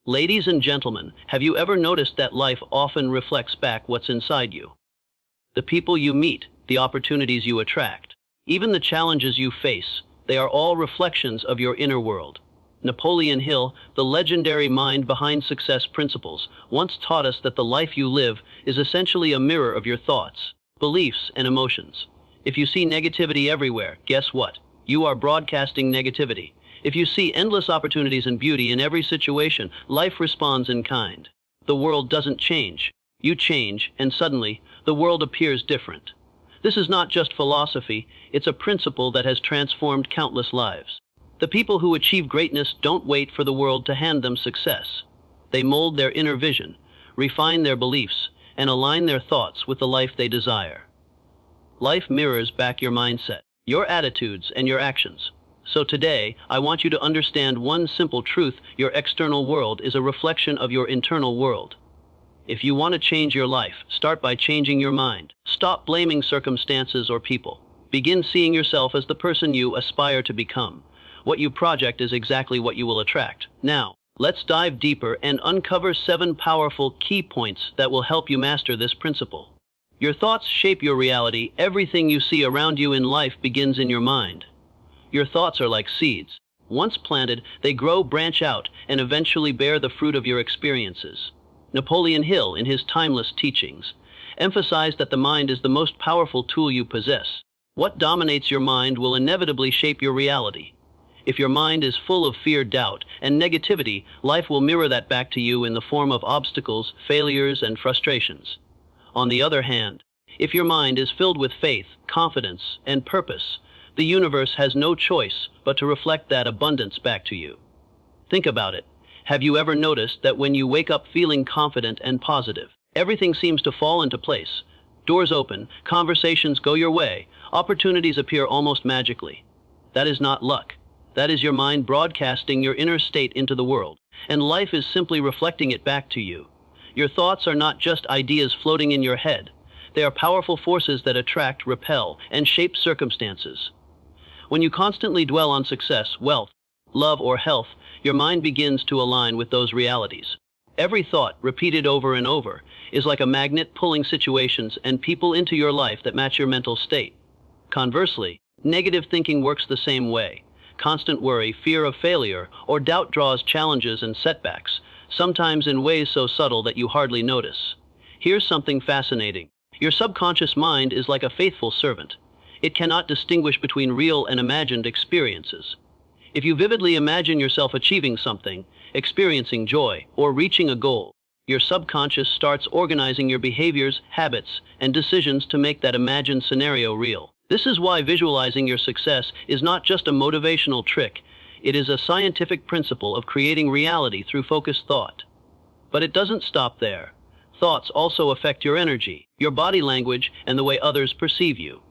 Ladies and gentlemen, have you ever noticed that life often reflects back what's inside you? The people you meet, the opportunities you attract, even the challenges you face, they are all reflections of your inner world. Napoleon Hill, the legendary mind behind success principles, once taught us that the life you live is essentially a mirror of your thoughts, beliefs, and emotions. If you see negativity everywhere, guess what? You are broadcasting negativity. If you see endless opportunities and beauty in every situation, life responds in kind. The world doesn't change. You change, and suddenly, the world appears different. This is not just philosophy, it's a principle that has transformed countless lives. The people who achieve greatness don't wait for the world to hand them success. They mold their inner vision, refine their beliefs, and align their thoughts with the life they desire. Life mirrors back your mindset, your attitudes, and your actions. So today, I want you to understand one simple truth: your external world is a reflection of your internal world. If you want to change your life, start by changing your mind. Stop blaming circumstances or people. Begin seeing yourself as the person you aspire to become. What you project is exactly what you will attract. Now, let's dive deeper and uncover 7 powerful key points that will help you master this principle. Your thoughts shape your reality. Everything you see around you in life begins in your mind. Your thoughts are like seeds. Once planted, they grow, branch out, and eventually bear the fruit of your experiences. Napoleon Hill, in his timeless teachings, emphasized that the mind is the most powerful tool you possess. What dominates your mind will inevitably shape your reality. If your mind is full of fear, doubt, and negativity, life will mirror that back to you in the form of obstacles, failures, and frustrations. On the other hand, if your mind is filled with faith, confidence, and purpose, the universe has no choice but to reflect that abundance back to you. Think about it. Have you ever noticed that when you wake up feeling confident and positive, everything seems to fall into place? Doors open, conversations go your way, opportunities appear almost magically. That is not luck. That is your mind broadcasting your inner state into the world, and life is simply reflecting it back to you. Your thoughts are not just ideas floating in your head. They are powerful forces that attract, repel, and shape circumstances. When you constantly dwell on success, wealth, love, or health, your mind begins to align with those realities. Every thought, repeated over and over, is like a magnet pulling situations and people into your life that match your mental state. Conversely, negative thinking works the same way. Constant worry, fear of failure, or doubt draws challenges and setbacks, sometimes in ways so subtle that you hardly notice. Here's something fascinating. Your subconscious mind is like a faithful servant. It cannot distinguish between real and imagined experiences. If you vividly imagine yourself achieving something, experiencing joy, or reaching a goal, your subconscious starts organizing your behaviors, habits, and decisions to make that imagined scenario real. This is why visualizing your success is not just a motivational trick. It is a scientific principle of creating reality through focused thought. But it doesn't stop there. Thoughts also affect your energy, your body language, and the way others perceive you.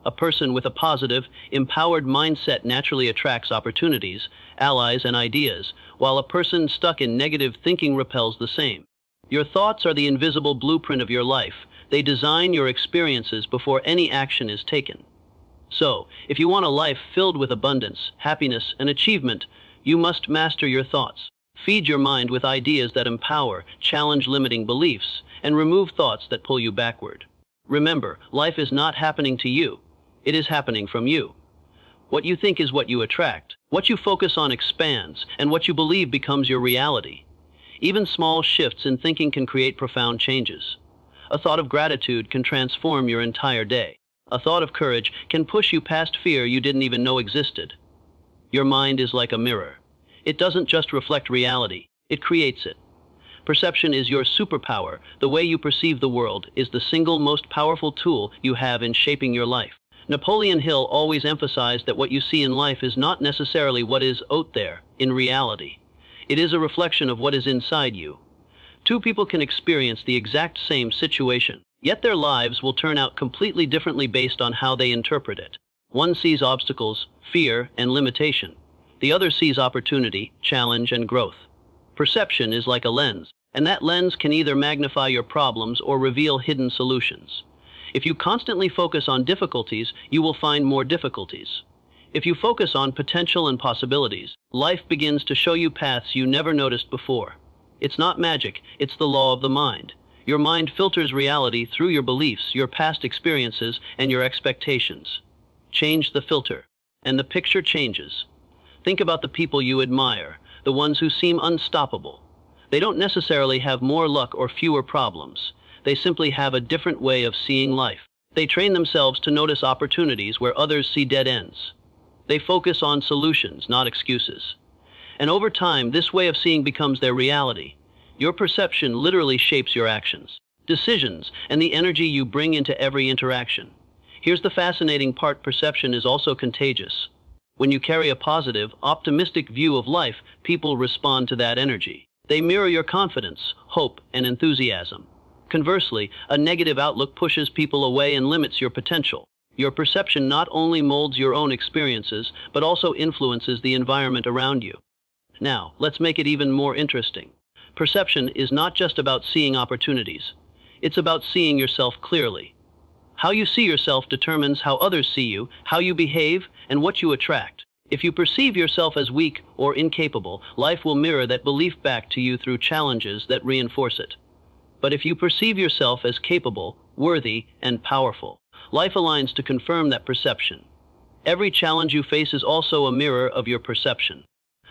A person with a positive, empowered mindset naturally attracts opportunities, allies, and ideas, while a person stuck in negative thinking repels the same. Your thoughts are the invisible blueprint of your life. They design your experiences before any action is taken. So, if you want a life filled with abundance, happiness, and achievement, you must master your thoughts. Feed your mind with ideas that empower, challenge limiting beliefs, and remove thoughts that pull you backward. Remember, life is not happening to you. It is happening from you. What you think is what you attract. What you focus on expands, and what you believe becomes your reality. Even small shifts in thinking can create profound changes. A thought of gratitude can transform your entire day. A thought of courage can push you past fear you didn't even know existed. Your mind is like a mirror. It doesn't just reflect reality, it creates it. Perception is your superpower. The way you perceive the world is the single most powerful tool you have in shaping your life. Napoleon Hill always emphasized that what you see in life is not necessarily what is out there in reality. It is a reflection of what is inside you. Two people can experience the exact same situation, yet their lives will turn out completely differently based on how they interpret it. One sees obstacles, fear, and limitation. The other sees opportunity, challenge, and growth. Perception is like a lens, and that lens can either magnify your problems or reveal hidden solutions. If you constantly focus on difficulties, you will find more difficulties. If you focus on potential and possibilities, life begins to show you paths you never noticed before. It's not magic, it's the law of the mind. Your mind filters reality through your beliefs, your past experiences, and your expectations. Change the filter, and the picture changes. Think about the people you admire, the ones who seem unstoppable. They don't necessarily have more luck or fewer problems. They simply have a different way of seeing life. They train themselves to notice opportunities where others see dead ends. They focus on solutions, not excuses. And over time, this way of seeing becomes their reality. Your perception literally shapes your actions, decisions, and the energy you bring into every interaction. Here's the fascinating part: perception is also contagious. When you carry a positive, optimistic view of life, people respond to that energy. They mirror your confidence, hope, and enthusiasm. Conversely, a negative outlook pushes people away and limits your potential. Your perception not only molds your own experiences, but also influences the environment around you. Now, let's make it even more interesting. Perception is not just about seeing opportunities. It's about seeing yourself clearly. How you see yourself determines how others see you, how you behave, and what you attract. If you perceive yourself as weak or incapable, life will mirror that belief back to you through challenges that reinforce it. But if you perceive yourself as capable, worthy, and powerful, life aligns to confirm that perception. Every challenge you face is also a mirror of your perception.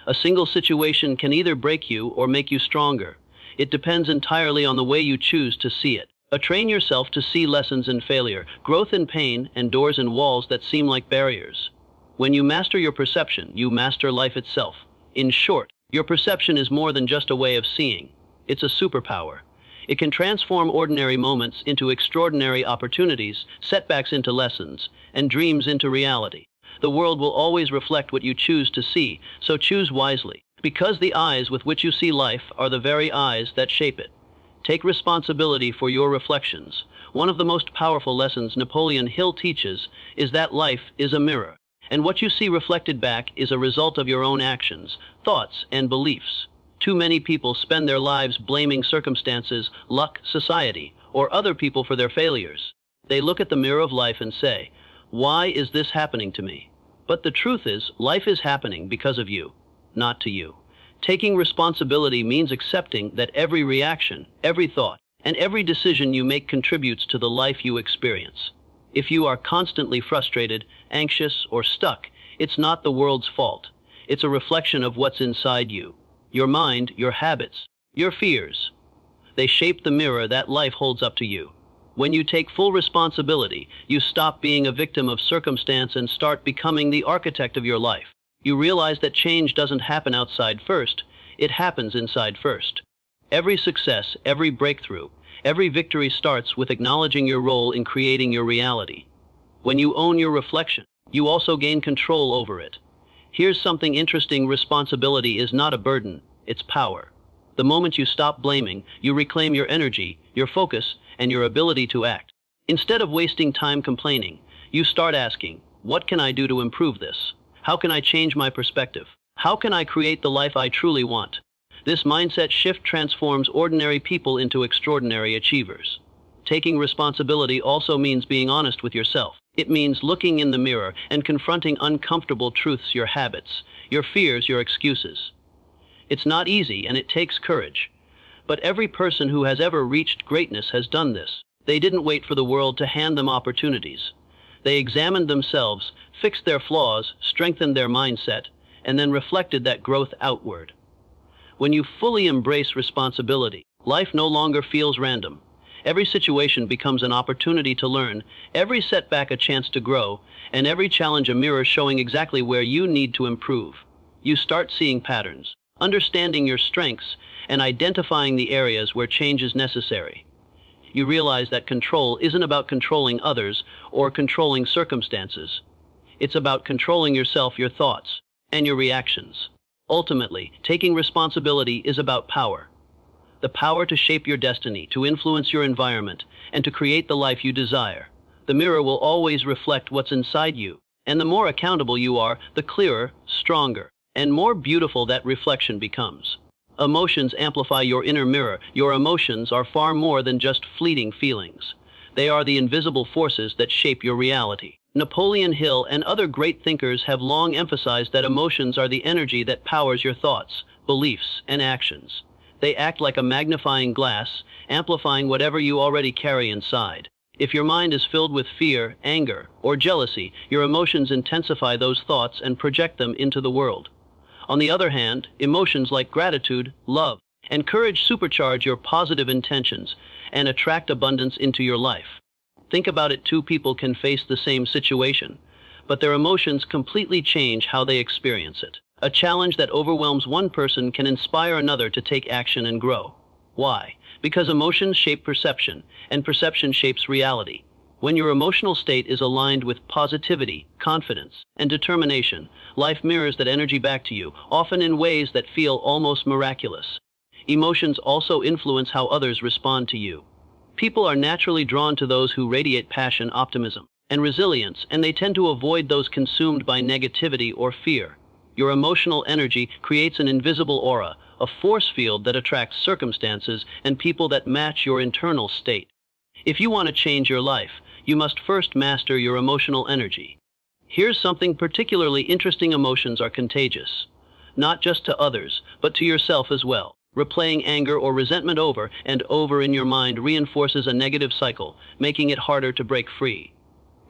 A single situation can either break you or make you stronger. It depends entirely on the way you choose to see it. Train yourself to see lessons in failure, growth in pain, and doors and walls that seem like barriers. When you master your perception, you master life itself. In short, your perception is more than just a way of seeing. It's a superpower. It can transform ordinary moments into extraordinary opportunities, setbacks into lessons, and dreams into reality. The world will always reflect what you choose to see, so choose wisely. Because the eyes with which you see life are the very eyes that shape it. Take responsibility for your reflections. One of the most powerful lessons Napoleon Hill teaches is that life is a mirror, and what you see reflected back is a result of your own actions, thoughts, and beliefs. Too many people spend their lives blaming circumstances, luck, society, or other people for their failures. They look at the mirror of life and say, "Why is this happening to me?" But the truth is, life is happening because of you, not to you. Taking responsibility means accepting that every reaction, every thought, and every decision you make contributes to the life you experience. If you are constantly frustrated, anxious, or stuck, it's not the world's fault. It's a reflection of what's inside you. Your mind, your habits, your fears. They shape the mirror that life holds up to you. When you take full responsibility, you stop being a victim of circumstance and start becoming the architect of your life. You realize that change doesn't happen outside first, it happens inside first. Every success, every breakthrough, every victory starts with acknowledging your role in creating your reality. When you own your reflection, you also gain control over it. Here's something interesting: responsibility is not a burden, it's power. The moment you stop blaming, you reclaim your energy, your focus, and your ability to act. Instead of wasting time complaining, you start asking, what can I do to improve this? How can I change my perspective? How can I create the life I truly want? This mindset shift transforms ordinary people into extraordinary achievers. Taking responsibility also means being honest with yourself. It means looking in the mirror and confronting uncomfortable truths: your habits, your fears, your excuses. It's not easy and it takes courage. But every person who has ever reached greatness has done this. They didn't wait for the world to hand them opportunities. They examined themselves, fixed their flaws, strengthened their mindset, and then reflected that growth outward. When you fully embrace responsibility, life no longer feels random. Every situation becomes an opportunity to learn, every setback a chance to grow, and every challenge a mirror showing exactly where you need to improve. You start seeing patterns, understanding your strengths, and identifying the areas where change is necessary. You realize that control isn't about controlling others or controlling circumstances. It's about controlling yourself, your thoughts, and your reactions. Ultimately, taking responsibility is about power. The power to shape your destiny, to influence your environment, and to create the life you desire. The mirror will always reflect what's inside you, and the more accountable you are, the clearer, stronger, and more beautiful that reflection becomes. Emotions amplify your inner mirror. Your emotions are far more than just fleeting feelings. They are the invisible forces that shape your reality. Napoleon Hill and other great thinkers have long emphasized that emotions are the energy that powers your thoughts, beliefs, and actions. They act like a magnifying glass, amplifying whatever you already carry inside. If your mind is filled with fear, anger, or jealousy, your emotions intensify those thoughts and project them into the world. On the other hand, emotions like gratitude, love, and courage supercharge your positive intentions and attract abundance into your life. Think about it: two people can face the same situation, but their emotions completely change how they experience it. A challenge that overwhelms one person can inspire another to take action and grow. Why? Because emotions shape perception, and perception shapes reality. When your emotional state is aligned with positivity, confidence, and determination, life mirrors that energy back to you, often in ways that feel almost miraculous. Emotions also influence how others respond to you. People are naturally drawn to those who radiate passion, optimism, and resilience, and they tend to avoid those consumed by negativity or fear. Your emotional energy creates an invisible aura, a force field that attracts circumstances and people that match your internal state. If you want to change your life, you must first master your emotional energy. Here's something particularly interesting: emotions are contagious. Not just to others, but to yourself as well. Replaying anger or resentment over and over in your mind reinforces a negative cycle, making it harder to break free.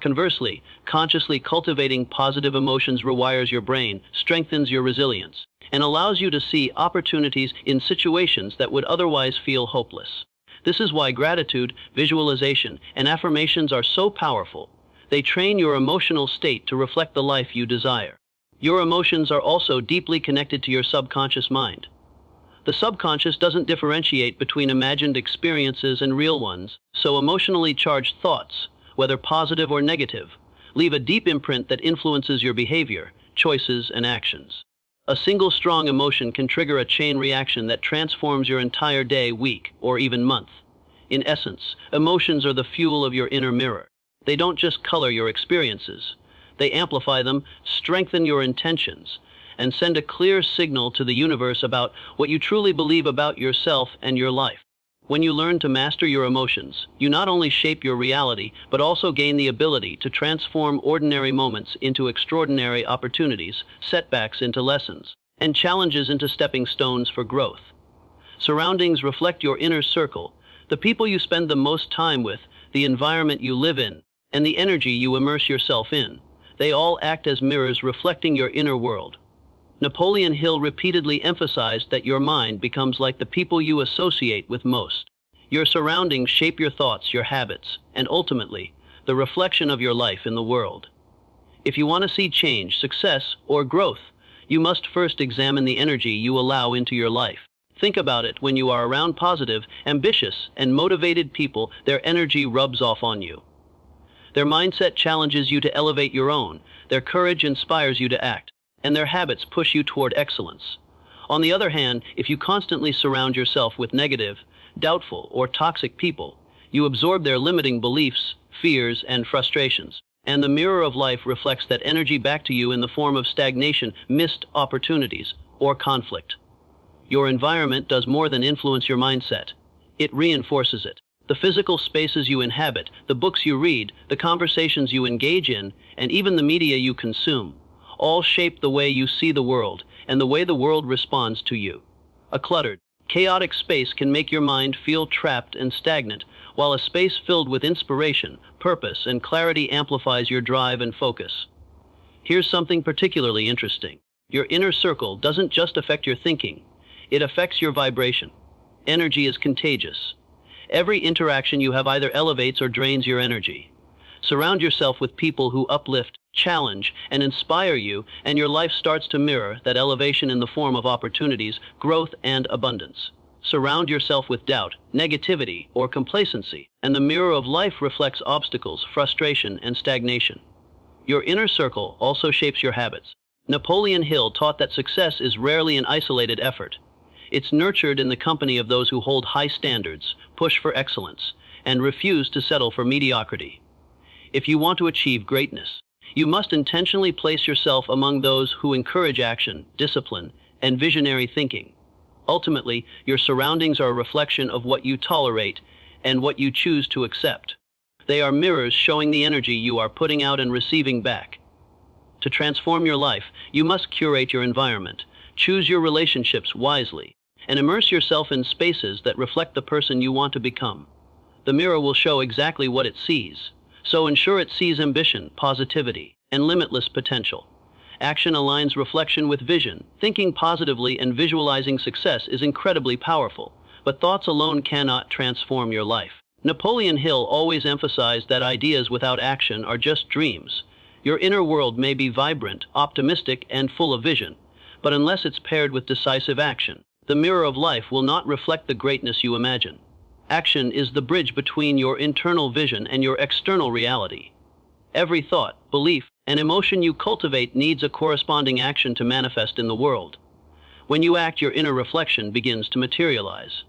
Conversely, consciously cultivating positive emotions rewires your brain, strengthens your resilience, and allows you to see opportunities in situations that would otherwise feel hopeless. This is why gratitude, visualization, and affirmations are so powerful. They train your emotional state to reflect the life you desire. Your emotions are also deeply connected to your subconscious mind. The subconscious doesn't differentiate between imagined experiences and real ones, so emotionally charged thoughts, whether positive or negative, leave a deep imprint that influences your behavior, choices, and actions. A single strong emotion can trigger a chain reaction that transforms your entire day, week, or even month. In essence, emotions are the fuel of your inner mirror. They don't just color your experiences. They amplify them, strengthen your intentions, and send a clear signal to the universe about what you truly believe about yourself and your life. When you learn to master your emotions, you not only shape your reality, but also gain the ability to transform ordinary moments into extraordinary opportunities, setbacks into lessons, and challenges into stepping stones for growth. Surroundings reflect your inner circle, the people you spend the most time with, the environment you live in, and the energy you immerse yourself in. They all act as mirrors reflecting your inner world. Napoleon Hill repeatedly emphasized that your mind becomes like the people you associate with most. Your surroundings shape your thoughts, your habits, and ultimately, the reflection of your life in the world. If you want to see change, success, or growth, you must first examine the energy you allow into your life. Think about it: when you are around positive, ambitious, and motivated people, their energy rubs off on you. Their mindset challenges you to elevate your own, their courage inspires you to act, and their habits push you toward excellence. On the other hand, if you constantly surround yourself with negative, doubtful, or toxic people, you absorb their limiting beliefs, fears, and frustrations, and the mirror of life reflects that energy back to you in the form of stagnation, missed opportunities, or conflict. Your environment does more than influence your mindset. It reinforces it. The physical spaces you inhabit, the books you read, the conversations you engage in, and even the media you consume, all shape the way you see the world and the way the world responds to you. A cluttered, chaotic space can make your mind feel trapped and stagnant, while a space filled with inspiration, purpose, and clarity amplifies your drive and focus. Here's something particularly interesting. Your inner circle doesn't just affect your thinking, it affects your vibration. Energy is contagious. Every interaction you have either elevates or drains your energy. Surround yourself with people who uplift, challenge, and inspire you, and your life starts to mirror that elevation in the form of opportunities, growth, and abundance. Surround yourself with doubt, negativity, or complacency, and the mirror of life reflects obstacles, frustration, and stagnation. Your inner circle also shapes your habits. Napoleon Hill taught that success is rarely an isolated effort. It's nurtured in the company of those who hold high standards, push for excellence, and refuse to settle for mediocrity. If you want to achieve greatness, you must intentionally place yourself among those who encourage action, discipline, and visionary thinking. Ultimately, your surroundings are a reflection of what you tolerate and what you choose to accept. They are mirrors showing the energy you are putting out and receiving back. To transform your life, you must curate your environment, choose your relationships wisely, and immerse yourself in spaces that reflect the person you want to become. The mirror will show exactly what it sees, so ensure it sees ambition, positivity, and limitless potential. Action aligns reflection with vision. Thinking positively and visualizing success is incredibly powerful, but thoughts alone cannot transform your life. Napoleon Hill always emphasized that ideas without action are just dreams. Your inner world may be vibrant, optimistic, and full of vision, but unless it's paired with decisive action, the mirror of life will not reflect the greatness you imagine. Action is the bridge between your internal vision and your external reality. Every thought, belief, and emotion you cultivate needs a corresponding action to manifest in the world. When you act, your inner reflection begins to materialize.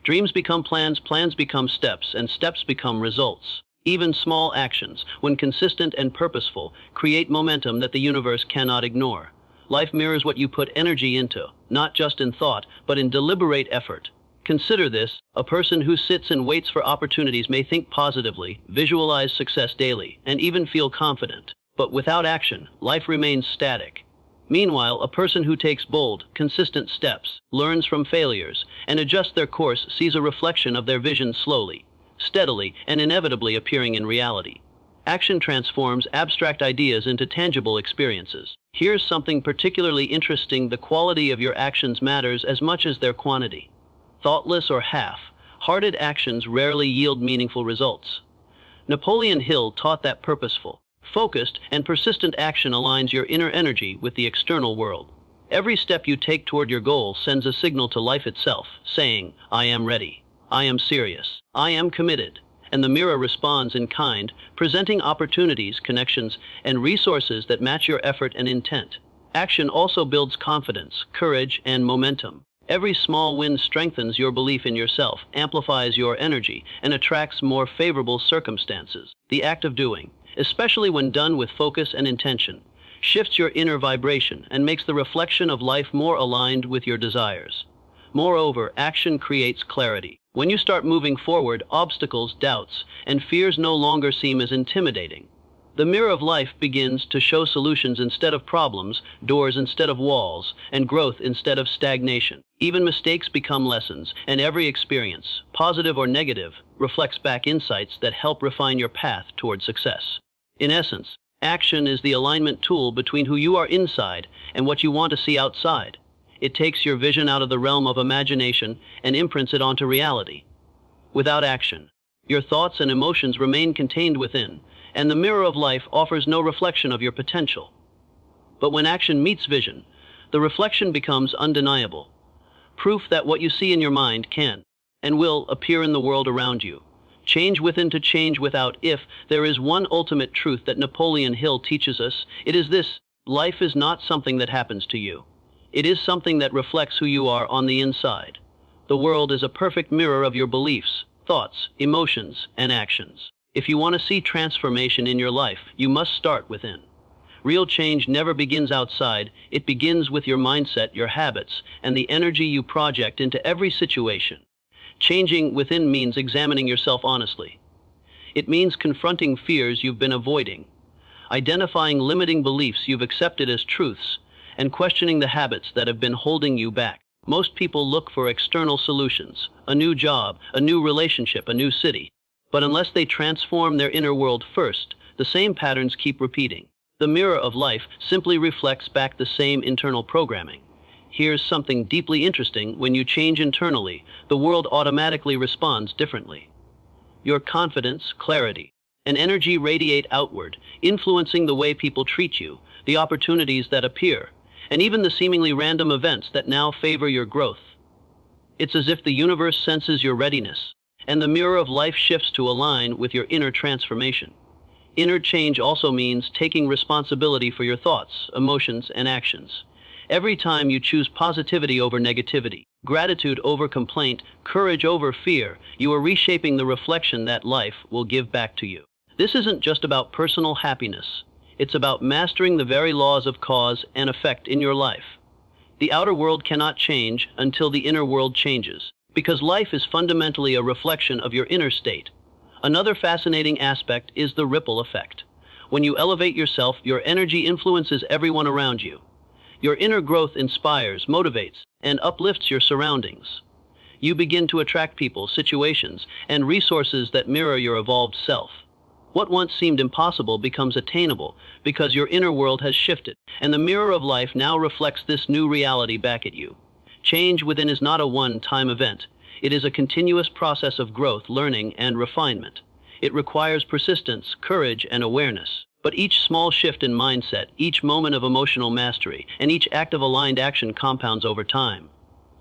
Dreams become plans, plans become steps, and steps become results. Even small actions, when consistent and purposeful, create momentum that the universe cannot ignore. Life mirrors what you put energy into, not just in thought, but in deliberate effort. Consider this: a person who sits and waits for opportunities may think positively, visualize success daily, and even feel confident. But without action, life remains static. Meanwhile, a person who takes bold, consistent steps, learns from failures, and adjusts their course sees a reflection of their vision slowly, steadily, and inevitably appearing in reality. Action transforms abstract ideas into tangible experiences. Here's something particularly interesting: the quality of your actions matters as much as their quantity. Thoughtless or half-hearted actions rarely yield meaningful results. Napoleon Hill taught that purposeful, focused, and persistent action aligns your inner energy with the external world. Every step you take toward your goal sends a signal to life itself, saying, "I am ready. I am serious. I am committed." And the mirror responds in kind, presenting opportunities, connections, and resources that match your effort and intent. Action also builds confidence, courage, and momentum. Every small win strengthens your belief in yourself, amplifies your energy, and attracts more favorable circumstances. The act of doing, especially when done with focus and intention, shifts your inner vibration and makes the reflection of life more aligned with your desires. Moreover, action creates clarity. When you start moving forward, obstacles, doubts, and fears no longer seem as intimidating. The mirror of life begins to show solutions instead of problems, doors instead of walls, and growth instead of stagnation. Even mistakes become lessons, and every experience, positive or negative, reflects back insights that help refine your path toward success. In essence, action is the alignment tool between who you are inside and what you want to see outside. It takes your vision out of the realm of imagination and imprints it onto reality. Without action, your thoughts and emotions remain contained within, and the mirror of life offers no reflection of your potential. But when action meets vision, the reflection becomes undeniable. Proof that what you see in your mind can and will appear in the world around you. Change within to change without. If there is one ultimate truth that Napoleon Hill teaches us, it is this: life is not something that happens to you. It is something that reflects who you are on the inside. The world is a perfect mirror of your beliefs, thoughts, emotions, and actions. If you want to see transformation in your life, you must start within. Real change never begins outside. It begins with your mindset, your habits, and the energy you project into every situation. Changing within means examining yourself honestly. It means confronting fears you've been avoiding, identifying limiting beliefs you've accepted as truths, and questioning the habits that have been holding you back. Most people look for external solutions: a new job, a new relationship, a new city. But unless they transform their inner world first, the same patterns keep repeating. The mirror of life simply reflects back the same internal programming. Here's something deeply interesting: when you change internally, the world automatically responds differently. Your confidence, clarity, and energy radiate outward, influencing the way people treat you, the opportunities that appear, and even the seemingly random events that now favor your growth. It's as if the universe senses your readiness, and the mirror of life shifts to align with your inner transformation. Inner change also means taking responsibility for your thoughts, emotions, and actions. Every time you choose positivity over negativity, gratitude over complaint, courage over fear, you are reshaping the reflection that life will give back to you. This isn't just about personal happiness. It's about mastering the very laws of cause and effect in your life. The outer world cannot change until the inner world changes, because life is fundamentally a reflection of your inner state. Another fascinating aspect is the ripple effect. When you elevate yourself, your energy influences everyone around you. Your inner growth inspires, motivates, and uplifts your surroundings. You begin to attract people, situations, and resources that mirror your evolved self. What once seemed impossible becomes attainable because your inner world has shifted, and the mirror of life now reflects this new reality back at you. Change within is not a one-time event. It is a continuous process of growth, learning, and refinement. It requires persistence, courage, and awareness. But each small shift in mindset, each moment of emotional mastery, and each act of aligned action compounds over time.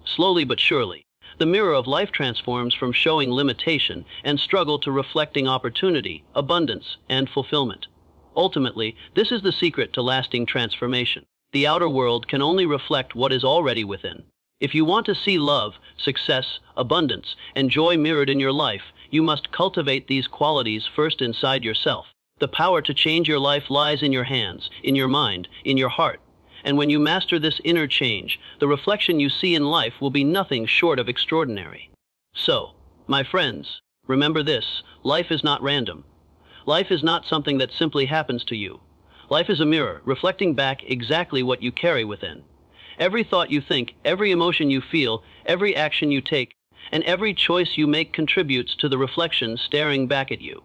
Slowly but surely, the mirror of life transforms from showing limitation and struggle to reflecting opportunity, abundance, and fulfillment. Ultimately, this is the secret to lasting transformation. The outer world can only reflect what is already within. If you want to see love, success, abundance, and joy mirrored in your life, you must cultivate these qualities first inside yourself. The power to change your life lies in your hands, in your mind, in your heart. And when you master this inner change, the reflection you see in life will be nothing short of extraordinary. So, my friends, remember this: life is not random. Life is not something that simply happens to you. Life is a mirror, reflecting back exactly what you carry within. Every thought you think, every emotion you feel, every action you take, and every choice you make contributes to the reflection staring back at you.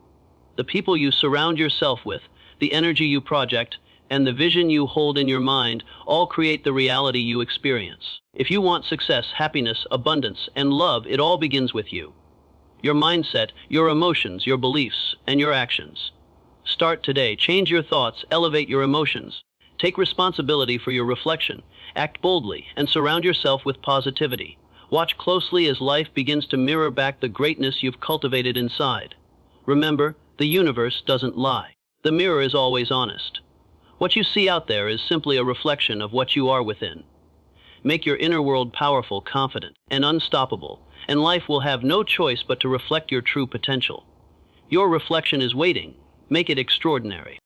The people you surround yourself with, the energy you project, and the vision you hold in your mind all create the reality you experience. If you want success, happiness, abundance, and love, it all begins with you. Your mindset, your emotions, your beliefs, and your actions. Start today. Change your thoughts, elevate your emotions. Take responsibility for your reflection. Act boldly, and surround yourself with positivity. Watch closely as life begins to mirror back the greatness you've cultivated inside. Remember, the universe doesn't lie. The mirror is always honest. What you see out there is simply a reflection of what you are within. Make your inner world powerful, confident, and unstoppable, and life will have no choice but to reflect your true potential. Your reflection is waiting. Make it extraordinary.